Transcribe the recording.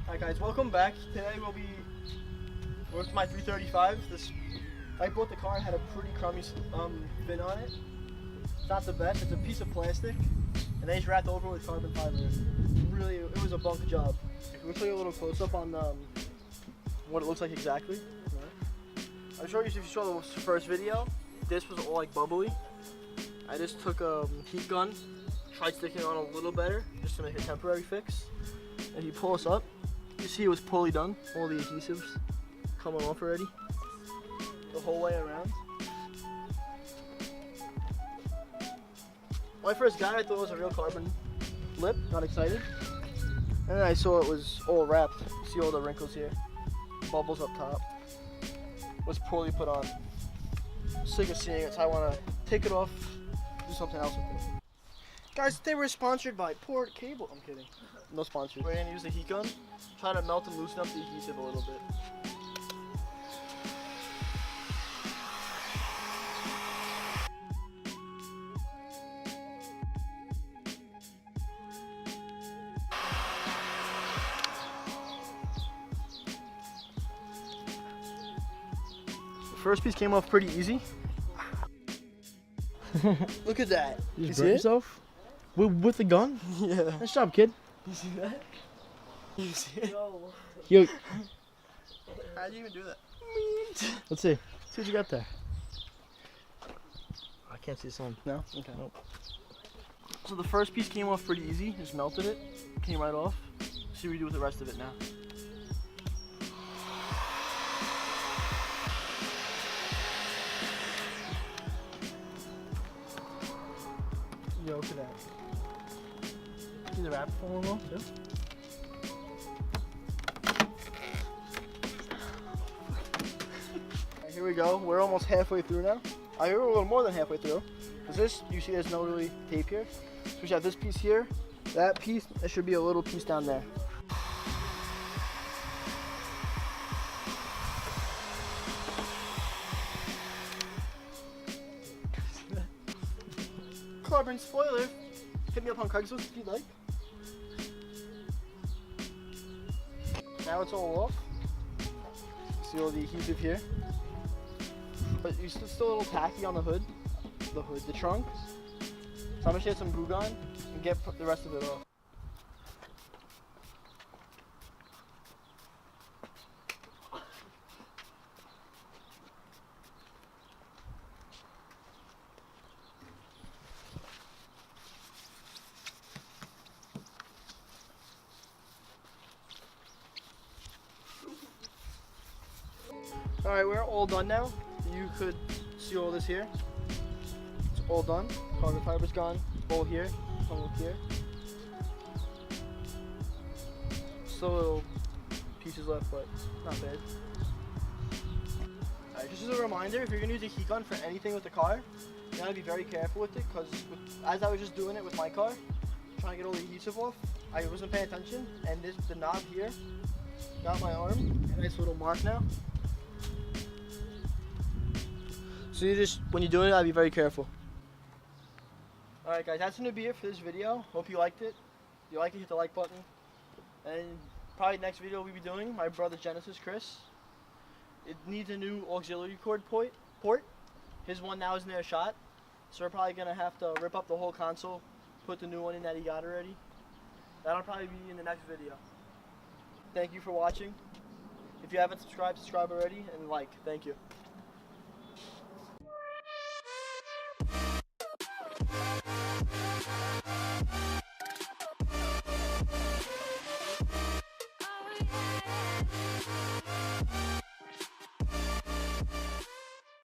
Alright guys, welcome back. Today we'll be with my 335. I bought the car, it had a pretty crummy fin on it. It's not the best, it's a piece of plastic. And they just wrapped over with carbon fiber. Really, it was a bunk job. We'll show you a little close up on what it looks like exactly. I'm sure if you saw the first video, this was all like bubbly. I just took a heat gun, tried sticking it on a little better, just to make a temporary fix. And if you pull this up, you see it was poorly done. All the adhesives coming off already, the whole way around. When I first got it, I thought it was a real carbon lip, got excited. And then I saw it was all wrapped. See all the wrinkles here, bubbles up top. Was poorly put on. Sick of seeing it, so I want to take it off, do something else with it. Guys, they were sponsored by Port Cable. I'm kidding. No sponsors. We're gonna use the heat gun, try to melt and loosen up the adhesive a little bit. The first piece came off pretty easy. Look at that. You just burnt yourself? With the gun? Yeah. Nice job, kid. You see that? You see it? Yo. How'd you even do that? Let's see. See what you got there. I can't see some. No? Okay. Nope. So the first piece came off pretty easy. Just melted it. Came right off. See what we do with the rest of it now. Yo, look at that. See the wrap falling off too? Right, here we go. We're almost halfway through now. I hear we're a little more than halfway through. Because this, you see there's no really tape here. So we have this piece here, that piece, there should be a little piece down there. Carbon spoiler. Hit me up on Craigslist if you'd like. Now it's all off. See all the adhesive here. But you're still a little tacky on the hood. The trunk. So I'm gonna shave some glue gun and get the rest of it off. Alright, we're all done now. You could see all this here. It's all done. Carbon fiber's gone. All here. Some look here. Still little pieces left, but not bad. Alright, just as a reminder, if you're going to use a heat gun for anything with the car, you gotta be very careful with it, because as I was just doing it with my car, trying to get all the adhesive off, I wasn't paying attention, and the knob here got my arm. A nice little mark now. So when you're doing it, I'll be very careful. Alright guys, that's going to be it for this video. Hope you liked it. If you like it, hit the like button. And probably next video we'll be doing, my brother Genesis, Chris. It needs a new auxiliary cord port. His one now isn't there shot. So we're probably going to have to rip up the whole console, put the new one in that he got already. That'll probably be in the next video. Thank you for watching. If you haven't subscribed, subscribe already, and like. Thank you.